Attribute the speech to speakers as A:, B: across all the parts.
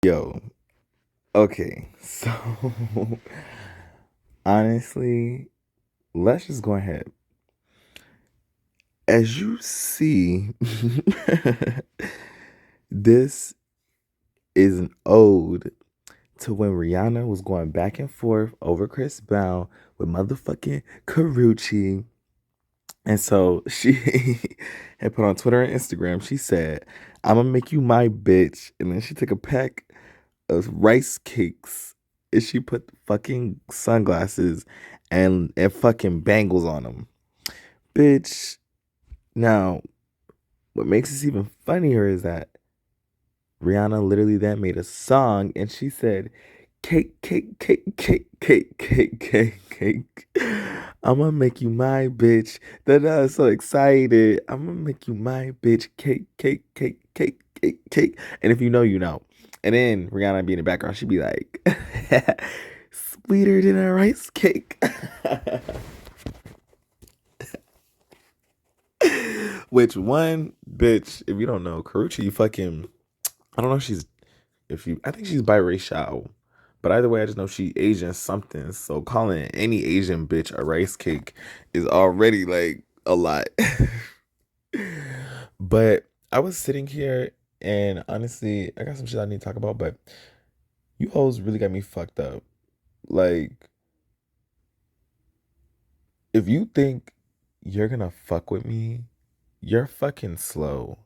A: Yo, okay, so honestly, let's just go ahead. As you see, this is an ode to when Rihanna was going back and forth over Chris Brown with motherfucking Karuchi. And so she had put on Twitter and Instagram, she said, I'm gonna make you my bitch. And then she took a pack of rice cakes and she put fucking sunglasses and fucking bangles on them. Bitch. Now, what makes this even funnier is that Rihanna literally then made a song and she said, cake, cake, cake, cake, cake, cake, cake, cake. I'm gonna make you my bitch. That I was so excited. I'm gonna make you my bitch. Cake, cake, cake, cake, cake, cake. And if you know, you know. And then Rihanna be in the background, she'd be like, sweeter than a rice cake. Which one, bitch, if you don't know, Karuchi fucking, I don't know if she's, if you, I think she's biracial. But either way, I just know she Asian something. So calling any Asian bitch a rice cake is already like a lot. But I was sitting here and honestly, I got some shit I need to talk about, but you hoes really got me fucked up. Like, if you think you're gonna fuck with me, you're fucking slow.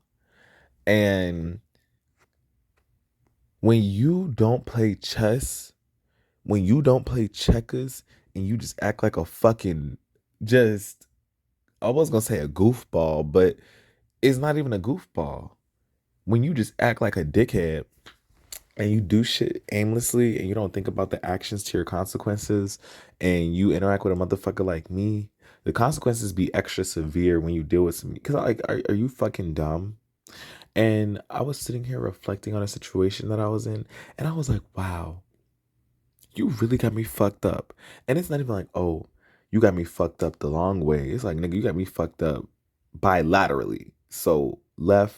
A: And when you don't play chess, when you don't play checkers and you just act like a fucking just I was gonna say a goofball, but it's not even a goofball. When you just act like a dickhead and you do shit aimlessly and you don't think about the actions to your consequences and you interact with a motherfucker like me, the consequences be extra severe when you deal with some. Because like, are you fucking dumb? And I was sitting here reflecting on a situation that I was in, and I was like, wow, you really got me fucked up. And it's not even like, oh, you got me fucked up the long way. It's like, nigga, you got me fucked up bilaterally. So left,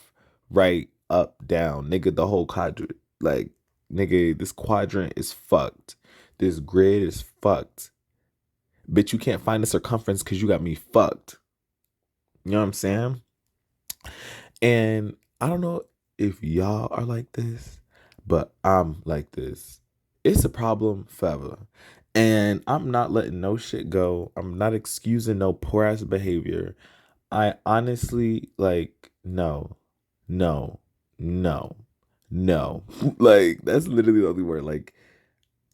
A: right, up, down. Nigga, the whole quadrant. Like, nigga, this quadrant is fucked. This grid is fucked. Bitch, you can't find the circumference because you got me fucked. You know what I'm saying? And I don't know if y'all are like this, but I'm like this. It's a problem forever. And I'm not letting no shit go. I'm not excusing no poor ass behavior. I honestly like no, no, no. Like that's literally the only word. Like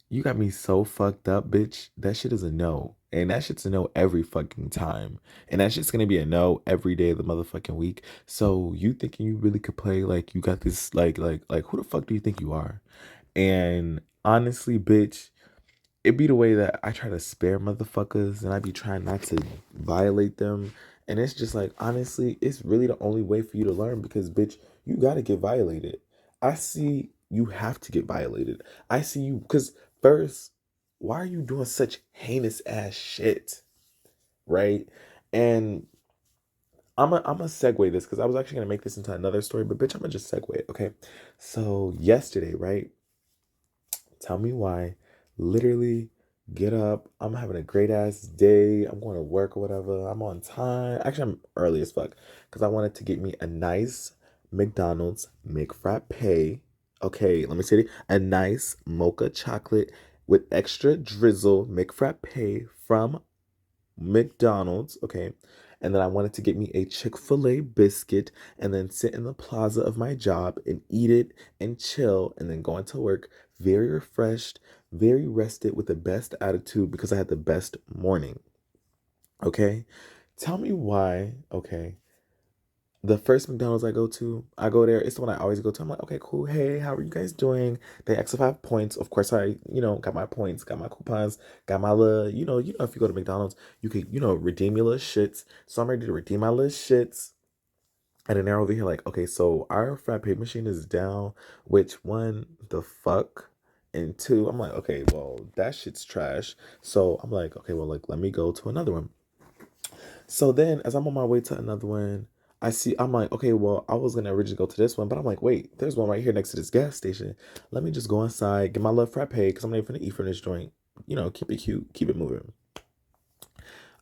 A: you got me so fucked up, bitch. That shit is a no. And that shit's a no every fucking time. And that shit's gonna be a no every day of the motherfucking week. So you thinking you really could play like you got this like who the fuck do you think you are? And honestly, bitch, it be the way that I try to spare motherfuckers and I be trying not to violate them. And it's just like honestly, it's really the only way for you to learn because bitch, you gotta get violated. I see you have to get violated. I see you because first, why are you doing such heinous ass shit? Right? And I'm a segue this because I was actually gonna make this into another story, but bitch, I'm gonna just segue it, okay? So yesterday, right? Tell me why. Literally, get up. I'm having a great ass day. I'm going to work or whatever. I'm on time. Actually, I'm early as fuck because I wanted to get me a nice McDonald's McFrappe. Okay, let me say it. A nice mocha chocolate with extra drizzle McFrappe from McDonald's, okay? And then I wanted to get me a Chick-fil-A biscuit and then sit in the plaza of my job and eat it and chill and then go into work very refreshed, very rested with the best attitude because I had the best morning, okay? Tell me why, okay? The first McDonald's I go to, I go there. It's the one I always go to. I'm like, okay, cool. Hey, how are you guys doing? They ask if I have points. Of course, got my points, got my coupons, got my little, if you go to McDonald's, you could, redeem your little shits. So I'm ready to redeem my little shits. And then they're over here like, okay, so our frappe machine is down. Which one the fuck? And two, I'm like, okay, well, that shit's trash. So I'm like, okay, well, like, let me go to another one. So then, as I'm on my way to another one, I'm like, okay, well, I was gonna originally go to this one, but I'm like, wait, there's one right here next to this gas station. Let me just go inside, get my little frappe, because I'm not even gonna eat from this joint. Keep it cute, keep it moving.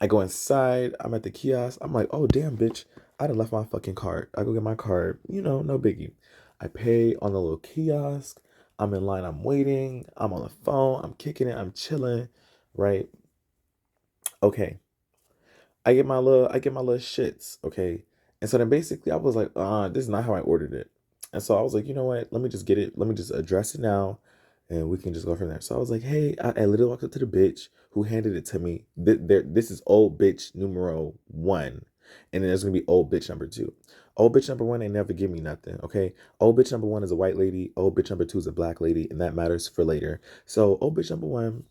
A: I go inside, I'm at the kiosk. I'm like, oh damn, bitch, I done left my fucking card. I go get my card, no biggie. I pay on the little kiosk. I'm in line, I'm waiting, I'm on the phone, I'm kicking it, I'm chilling, right? Okay. I get my little shits, okay? And so then basically I was like, this is not how I ordered it. And so I was like, you know what? Let me just get it. Let me just address it now and we can just go from there. So I was like, hey, I literally walked up to the bitch who handed it to me. This is old bitch numero one. And then there's gonna be old bitch number two. Old bitch number one, they never give me nothing, okay? Old bitch number one is a white lady. Old bitch number two is a black lady, and that matters for later. So old bitch number one,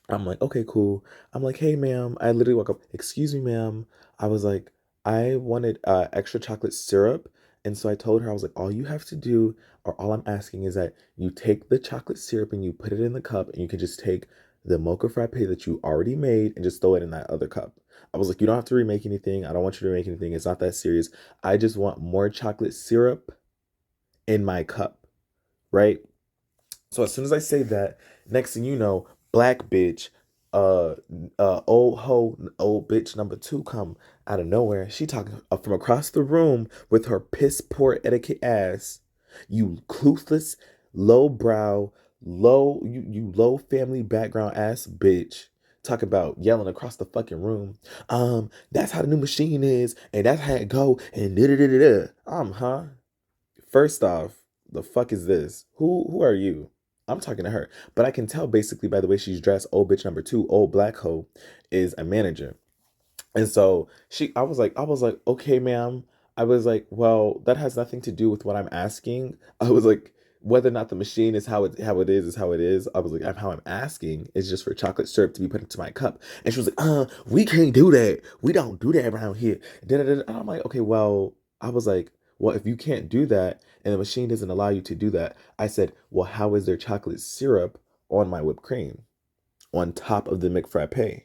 A: I'm like, okay, cool. I'm like, hey, ma'am. I literally walk up, excuse me, ma'am. I was like, I wanted extra chocolate syrup. And so I told her, I was like, all you have to do, or all I'm asking is that you take the chocolate syrup and you put it in the cup and you can just take the mocha frappe that you already made and just throw it in that other cup. I was like, you don't have to remake anything. I don't want you to remake anything. It's not that serious. I just want more chocolate syrup in my cup, right? So as soon as I say that, next thing you know, black bitch, uh, old hoe, old bitch number two come out of nowhere. She talking from across the room with her piss poor etiquette ass. You clueless, low brow, you low family background ass bitch. Talk about yelling across the fucking room. That's how the new machine is, and that's how it go, and da da da da da. Huh? First off, the fuck is this? Who are you? I'm talking to her. But I can tell basically by the way she's dressed, old bitch number two, old black hoe, is a manager. And so I was like, okay, ma'am. I was like, well, that has nothing to do with what I'm asking. I was like, whether or not the machine is how it is how it is. I was like, how I'm asking is just for chocolate syrup to be put into my cup. And she was like, we can't do that. We don't do that around here. And I'm like, okay, well, I was like, well, if you can't do that and the machine doesn't allow you to do that, I said, well, how is there chocolate syrup on my whipped cream on top of the McFrappe?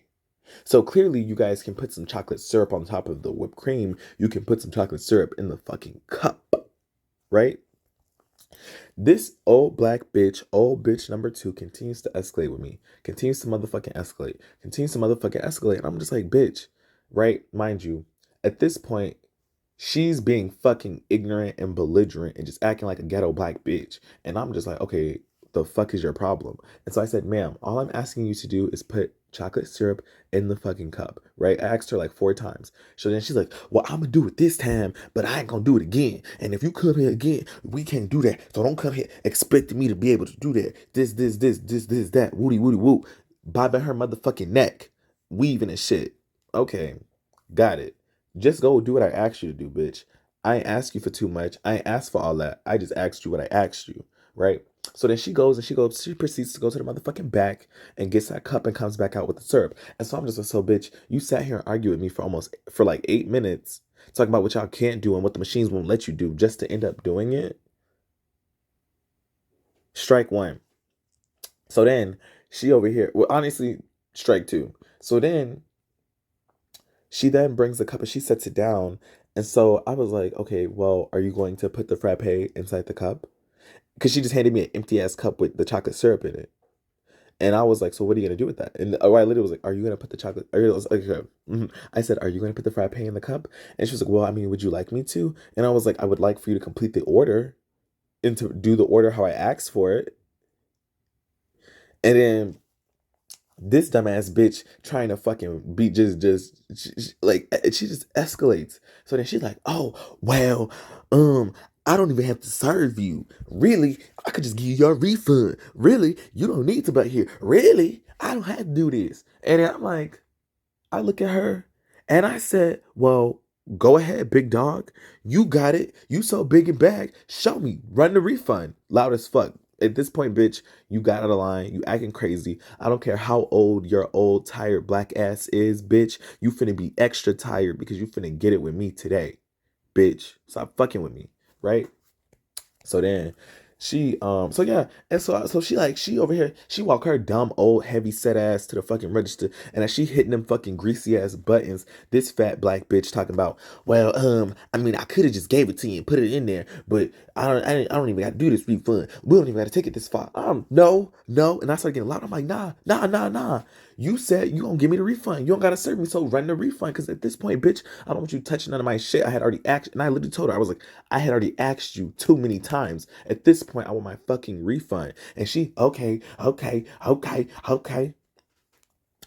A: So clearly, you guys can put some chocolate syrup on top of the whipped cream. You can put some chocolate syrup in the fucking cup, right? This old bitch number two continues to escalate with me. Continues to motherfucking escalate. Continues to motherfucking escalate. And I'm just like, bitch, right? Mind you, at this point, she's being fucking ignorant and belligerent and just acting like a ghetto black bitch. And I'm just like, okay, the fuck is your problem? And so I said, ma'am, all I'm asking you to do is put chocolate syrup in the fucking cup, right? I asked her like 4 times. So then she's like, well, I'm gonna do it this time, but I ain't gonna do it again. And if you come here again, we can't do that. So don't come here expecting me to be able to do that. This, that, woody, woody, woo. Bobbing her motherfucking neck, weaving and shit. Okay, got it. Just go do what I asked you to do, bitch. I ain't asked you for too much. I ain't asked for all that. I just asked you what I asked you, right? So then she proceeds to go to the motherfucking back and gets that cup and comes back out with the syrup. And so I'm just like, so bitch, you sat here and argued with me for like 8 minutes, talking about what y'all can't do and what the machines won't let you do just to end up doing it. Strike one. So then she over here, well, honestly, strike two. So then she then brings the cup and she sets it down. And so I was like, okay, well, are you going to put the frappe inside the cup? Because she just handed me an empty ass cup with the chocolate syrup in it. And I was like, so what are you gonna do with that? And I literally was like, are you gonna put the chocolate? Okay. I said, are you gonna put the frappe in the cup? And she was like, well, I mean, would you like me to? And I was like, I would like for you to complete the order and to do the order how I asked for it. And then this dumbass bitch trying to fucking be like she just escalates. So then she's like, oh well, I don't even have to serve you. Really, I could just give you your refund. Really, you don't need to be here. Really, I don't have to do this. And then I'm like, I look at her and I said, well, go ahead, big dog. You got it. You so big and bag. Show me. Run the refund. Loud as fuck. At this point, bitch, you got out of line. You acting crazy. I don't care how old your old, tired black ass is, bitch. You finna be extra tired because you finna get it with me today. Bitch, stop fucking with me, right? So then So yeah, and so she over here, she walk her dumb old heavy set ass to the fucking register, and as she hitting them fucking greasy ass buttons, this fat black bitch talking about, well, I mean, I could have just gave it to you and put it in there, but I don't even got to do this refund. We don't even got to take it this far. No, and I started getting loud. I'm like, nah. You said you gonna give me the refund. You don't gotta serve me, so run the refund. Cause at this point, bitch, I don't want you touching none of my shit. I had already asked, and I literally told her, I was like, I had already asked you too many times. At this point, I want my fucking refund. And she, okay.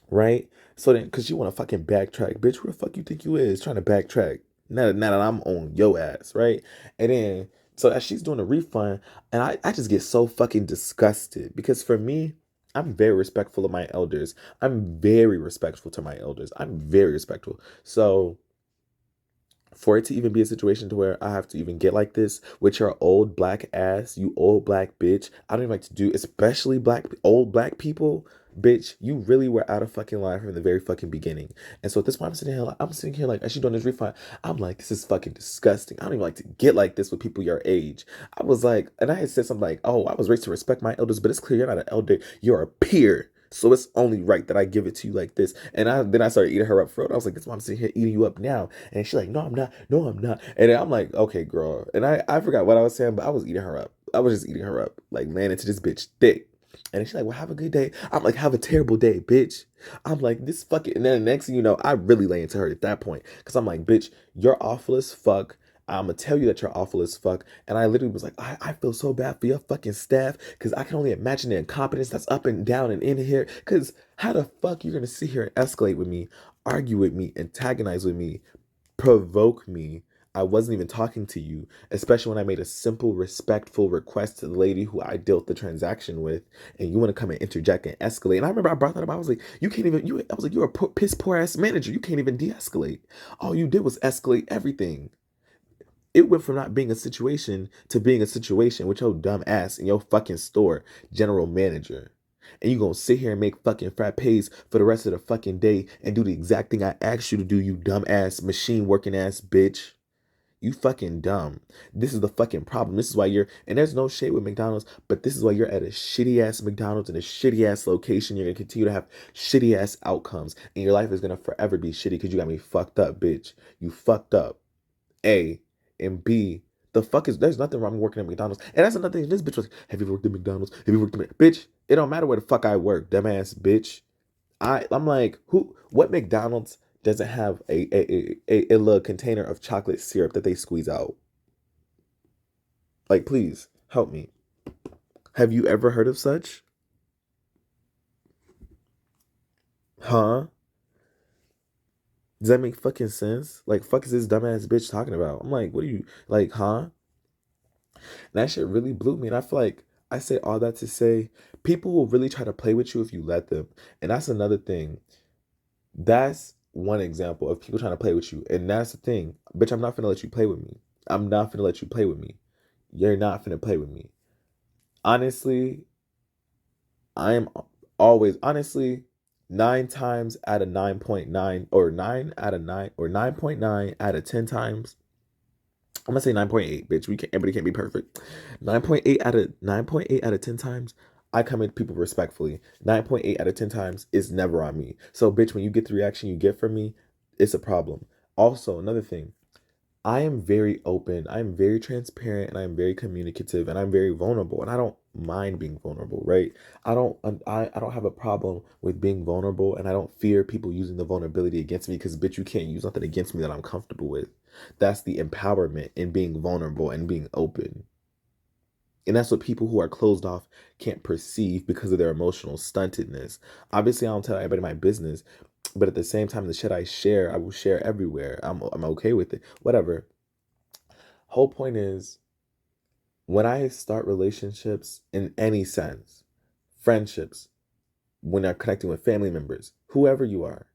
A: Right? So then, cause you wanna fucking backtrack, bitch. Who the fuck you think you is trying to backtrack? Now that I'm on your ass, right? And then, so as she's doing a refund, and I just get so fucking disgusted because for me, I'm very respectful of my elders. I'm very respectful to my elders. I'm very respectful. So for it to even be a situation to where I have to even get like this with your old black ass, you old black bitch. I don't even like to do, especially old black people. Bitch, you really were out of fucking line from the very fucking beginning. And so at this point, I'm sitting here like, as she doing this refund, I'm like, this is fucking disgusting. I don't even like to get like this with people your age. I was like, and I had said something like, oh, I was raised to respect my elders, but it's clear you're not an elder, you're a peer. So it's only right that I give it to you like this. And then I started eating her up for it. I was like, this is why I'm sitting here eating you up now. And she's like, no, I'm not. No, I'm not. And then I'm like, okay, girl. And I forgot what I was saying, but I was eating her up. I was just eating her up, like laying into this bitch thick. And then she's like, well, have a good day. I'm like, have a terrible day, bitch. I'm like, this fucking. And then the next thing you know, I really lay into her at that point. Because I'm like, bitch, you're awful as fuck. I'm gonna tell you that you're awful as fuck. And I literally was like, I feel so bad for your fucking staff because I can only imagine the incompetence that's up and down and in here. Because how the fuck you're gonna sit here and escalate with me, argue with me, antagonize with me, provoke me? I wasn't even talking to you, especially when I made a simple, respectful request to the lady who I dealt the transaction with, and you want to come and interject and escalate. And I remember I brought that up. I was like, you can't even. I was like, you're a piss poor ass manager. You can't even de-escalate. All you did was escalate everything. It went from not being a situation to being a situation with your dumb ass in your fucking store, general manager. And you gonna sit here and make fucking frappes for the rest of the fucking day and do the exact thing I asked you to do, you dumb ass, machine working ass bitch. You fucking dumb. This is the fucking problem. This is why and there's no shade with McDonald's, but this is why you're at a shitty ass McDonald's in a shitty ass location. You're gonna continue to have shitty ass outcomes, and your life is gonna forever be shitty because you got me fucked up, bitch. You fucked up. A and B. The fuck is there's nothing wrong with working at McDonald's. And that's another thing. This bitch was, have you worked at McDonald's? Have you worked at bitch? It don't matter where the fuck I work, dumbass bitch. I'm like, what McDonald's doesn't have a little container of chocolate syrup that they squeeze out? Like, please help me. Have you ever heard of such? Huh? Does that make fucking sense? Like, fuck is this dumbass bitch talking about? I'm like, what are you like, huh? And that shit really blew me. And I feel like I say all that to say people will really try to play with you if you let them. And that's another thing. That's one example of people trying to play with you. And that's the thing. Bitch, I'm not finna let you play with me. I'm not finna let you play with me. You're not finna play with me. Honestly, I am always, honestly, 9 times out of 9.9, or 9 out of 9, or 9.9 out of 10 times, I'm gonna say 9.8, bitch. Everybody can't be perfect. 9.8 out of 10 times, I come at people respectfully. 9.8 out of 10 times is never on me. So, bitch, when you get the reaction you get from me, it's a problem. Also, another thing, I am very open, I am very transparent, and I'm very communicative, and I'm very vulnerable, and I don't mind being vulnerable, right? I don't have a problem with being vulnerable, and I don't fear people using the vulnerability against me because bitch, you can't use nothing against me that I'm comfortable with. That's the empowerment in being vulnerable and being open. And that's what people who are closed off can't perceive because of their emotional stuntedness. Obviously, I don't tell everybody my business, but at the same time, the shit I share, I will share everywhere. I'm okay with it. Whatever. Whole point is when I start relationships in any sense, friendships, when I'm connecting with family members, whoever you are,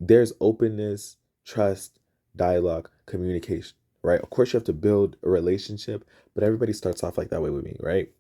A: there's openness, trust, dialogue, communication, right? Of course, you have to build a relationship, but everybody starts off like that way with me, right?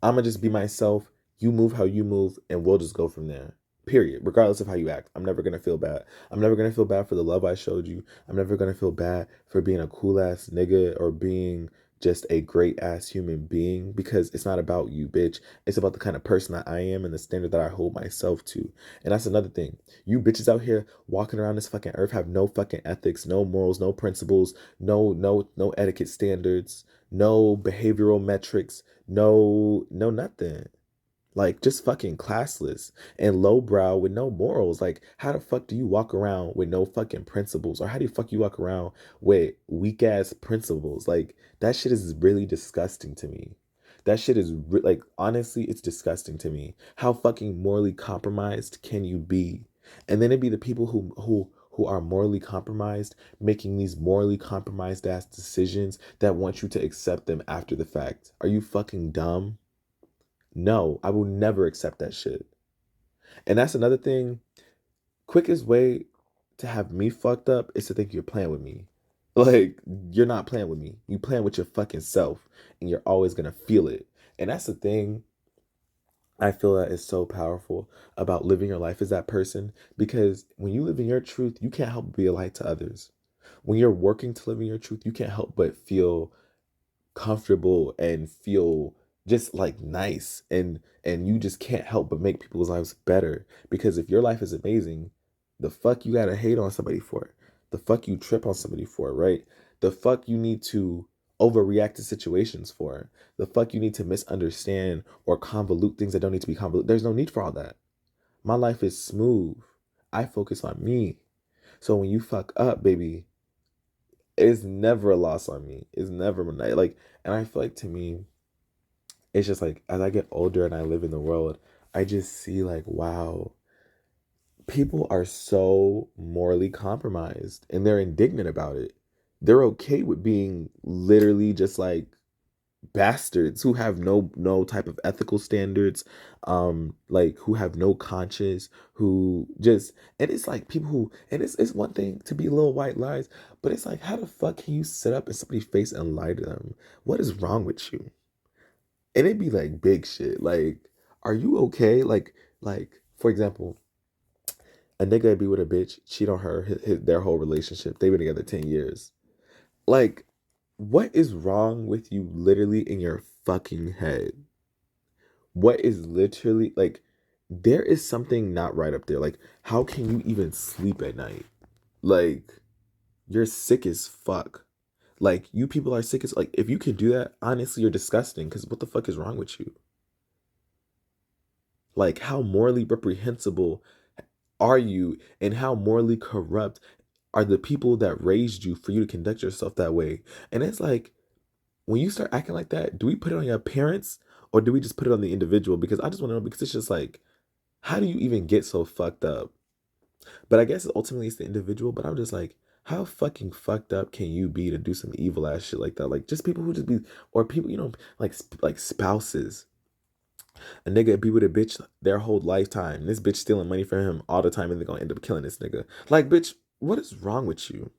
A: I'm gonna just be myself. You move how you move, and we'll just go from there. Period. Regardless of how you act, I'm never gonna feel bad. I'm never gonna feel bad for the love I showed you. I'm never gonna feel bad for being a cool ass nigga or being just a great ass human being, because it's not about you, bitch. It's about the kind of person that I am and the standard that I hold myself to. And that's another thing. You bitches out here walking around this fucking earth have no fucking ethics, no morals, no principles, no etiquette standards, no behavioral metrics, no nothing. Like, just fucking classless and lowbrow with no morals. Like, how the fuck do you walk around with no fucking principles? Or how do you fuck you walk around with weak ass principles? Like, that shit is really disgusting to me. That shit is like, honestly, it's disgusting to me. How fucking morally compromised can you be? And then it'd be the people who are morally compromised making these morally compromised ass decisions that want you to accept them after the fact. Are you fucking dumb? No, I will never accept that shit. And that's another thing. Quickest way to have me fucked up is to think you're playing with me. Like, you're not playing with me. You playing with your fucking self, and you're always gonna feel it. And that's the thing I feel that is so powerful about living your life as that person, because when you live in your truth, you can't help but be a light to others. When you're working to live in your truth, you can't help but feel comfortable and feel just like nice, and you just can't help but make people's lives better, because if your life is amazing, the fuck you gotta hate on somebody for it? The fuck you trip on somebody for it, right? The fuck you need to overreact to situations for? The fuck you need to misunderstand or convolute things that don't need to be convoluted? There's no need for all that. My life is smooth. I focus on me. So when you fuck up, baby, it's never a loss on me. It's never a night. Like, and I feel like, to me, it's just like, as I get older and I live in the world, I just see like, wow, people are so morally compromised and they're indignant about it. They're okay with being literally just like bastards who have no type of ethical standards, like, who have no conscience, who just, and it's like people who, and it's one thing to be little white lies, but it's like, how the fuck can you sit up in somebody's face and lie to them? What is wrong with you? And it'd be like big shit. Like, are you okay? Like, for example, a nigga be with a bitch, cheat on her, their whole relationship. They've been together 10 years. Like, what is wrong with you literally in your fucking head? What is literally, like, there is something not right up there. Like, how can you even sleep at night? Like, you're sick as fuck. Like, you people are sick as, like, if you can do that, honestly, you're disgusting, because what the fuck is wrong with you? Like, how morally reprehensible are you, and how morally corrupt are the people that raised you for you to conduct yourself that way? And it's like, when you start acting like that, do we put it on your parents, or do we just put it on the individual? Because I just want to know, because it's just like, how do you even get so fucked up? But I guess ultimately it's the individual, but I'm just like, how fucking fucked up can you be to do some evil ass shit like that? Like, just people who just be, or people, like spouses. A nigga be with a bitch their whole lifetime. This bitch stealing money from him all the time, and they're gonna end up killing this nigga. Like, bitch, what is wrong with you?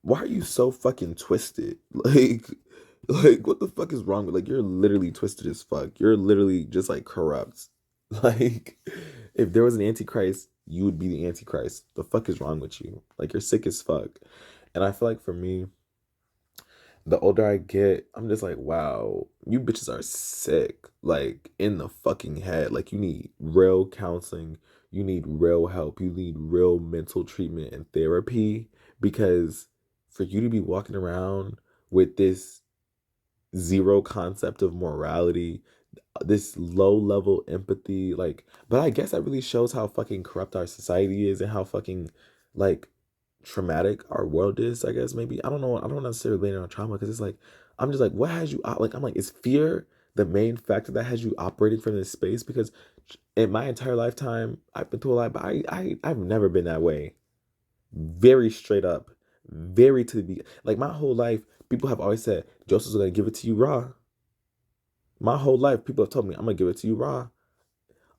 A: Why are you so fucking twisted? Like, what the fuck is wrong with, like, you're literally twisted as fuck. You're literally just like corrupt. Like, if there was an antichrist, you would be the antichrist. The fuck is wrong with you? Like, you're sick as fuck. And I feel like, for me, the older I get, I'm just like, wow, you bitches are sick. Like, in the fucking head. Like, you need real counseling. You need real help. You need real mental treatment and therapy. Because for you to be walking around with this zero concept of morality, this low level empathy, like, but I guess that really shows how fucking corrupt our society is, and how fucking, like, traumatic our world is. I guess, maybe, I don't know, I don't necessarily blame it on trauma, because it's like, I'm just like, what has you like, I'm like, is fear the main factor that has you operating from this space? Because in my entire lifetime, I've been through a lot, but I've never been that way. Very straight up, very to the, like, my whole life, people have always said Joseph's gonna give it to you raw. My whole life, people have told me, I'm gonna give it to you raw.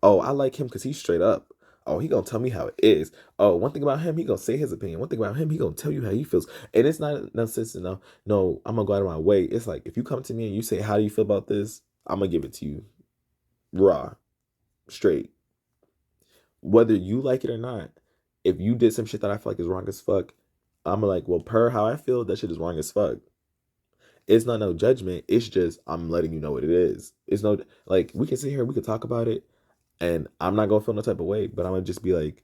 A: Oh, I like him because he's straight up. Oh, he gonna tell me how it is. Oh, one thing about him, he gonna say his opinion. One thing about him, he gonna tell you how he feels. And it's not no sense to know, no, I'm gonna go out of my way. It's like, if you come to me and you say, how do you feel about this? I'm gonna give it to you raw, straight. Whether you like it or not, if you did some shit that I feel like is wrong as fuck, I'm like, well, per how I feel, that shit is wrong as fuck. It's not no judgment. It's just I'm letting you know what it is. It's no like we can sit here, we can talk about it, and I'm not gonna feel no type of way, but I'm gonna just be like,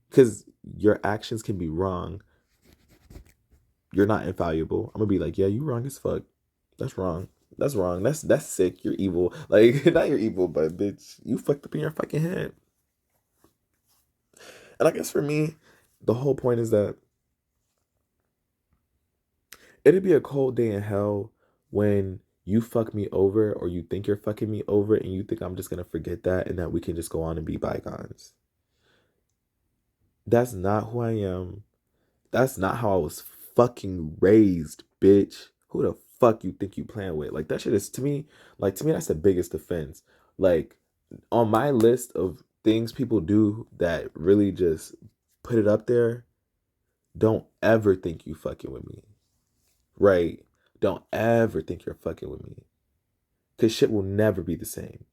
A: because your actions can be wrong. You're not infallible. I'm gonna be like, yeah, you wrong as fuck. That's wrong. That's wrong. That's sick. You're evil. Like not you're evil, but bitch, you fucked up in your fucking head. And I guess for me, the whole point is that it'd be a cold day in hell when you fuck me over or you think you're fucking me over and you think I'm just gonna forget that and that we can just go on and be bygones. That's not who I am. That's not how I was fucking raised, bitch. Who the fuck you think you playing with? Like that shit is to me that's the biggest offense. Like on my list of things people do that really just put it up there, don't ever think you fucking with me. Right? Don't ever think you're fucking with me. Cause shit will never be the same.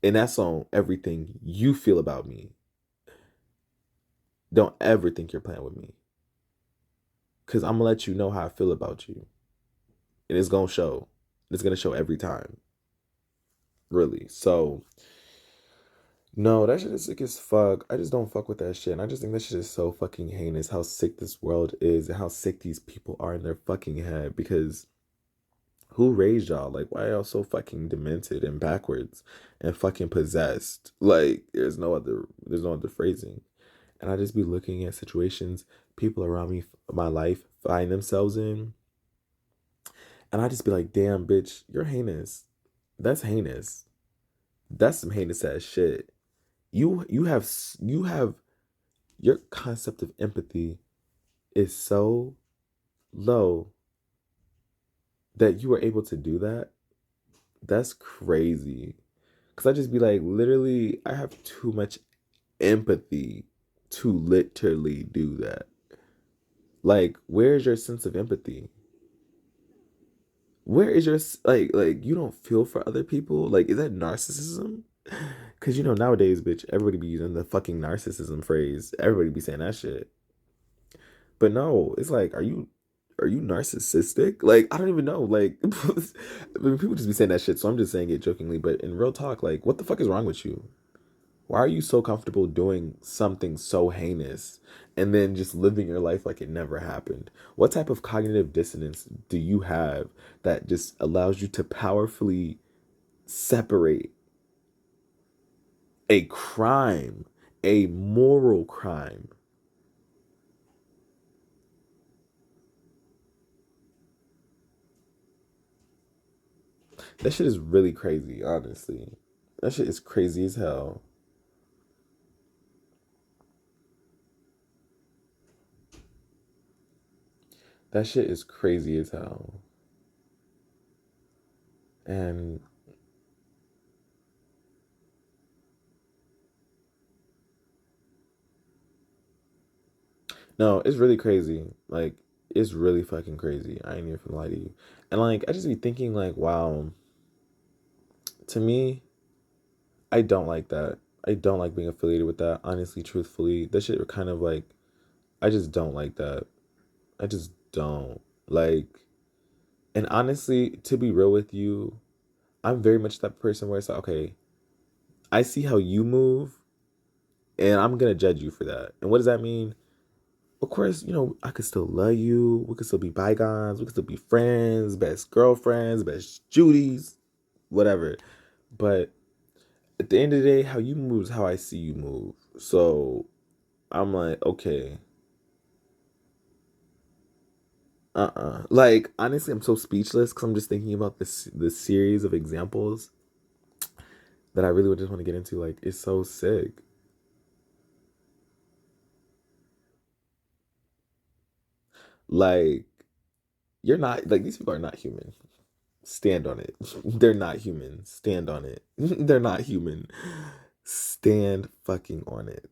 A: And that's on everything you feel about me. Don't ever think you're playing with me. Cause I'm gonna let you know how I feel about you. And it's gonna show. It's gonna show every time. Really. So no, that shit is sick as fuck. I just don't fuck with that shit. And I just think that shit is so fucking heinous how sick this world is and how sick these people are in their fucking head. Because who raised y'all? Like, why are y'all so fucking demented and backwards and fucking possessed? Like, there's no other phrasing. And I just be looking at situations people around me, my life, find themselves in. And I just be like, damn, bitch, you're heinous. That's heinous. That's some heinous ass shit. You have your concept of empathy is so low that you were able to do that. That's crazy. Cause I just be like, literally, I have too much empathy to literally do that. Like, where's your sense of empathy? Where is your like you don't feel for other people? Like, is that narcissism? Cause nowadays, bitch, everybody be using the fucking narcissism phrase. Everybody be saying that shit. But no, it's like, are you narcissistic? Like, I don't even know. Like, people just be saying that shit. So I'm just saying it jokingly. But in real talk, like, what the fuck is wrong with you? Why are you so comfortable doing something so heinous and then just living your life like it never happened? What type of cognitive dissonance do you have that just allows you to powerfully separate a crime, a moral crime? That shit is really crazy, honestly. That shit is crazy as hell. That shit is crazy as hell. And no, it's really crazy. Like, it's really fucking crazy. I ain't even gonna lie to you. And like, I just be thinking, like, wow, to me, I don't like that. I don't like being affiliated with that. Honestly, truthfully, that shit kind of like, I just don't like that. I just don't. Like, and honestly, to be real with you, I'm very much that person where it's like, okay, I see how you move, and I'm gonna judge you for that. And what does that mean? Of course, I could still love you. We could still be bygones. We could still be friends, best girlfriends, best Judies, whatever. But at the end of the day, how you move is how I see you move. So I'm like, okay, Like, honestly, I'm so speechless because I'm just thinking about this series of examples that I really would just want to get into. Like, it's so sick. Like, you're not like these people are not human. Stand on it. They're not human. Stand on it. They're not human. Stand fucking on it.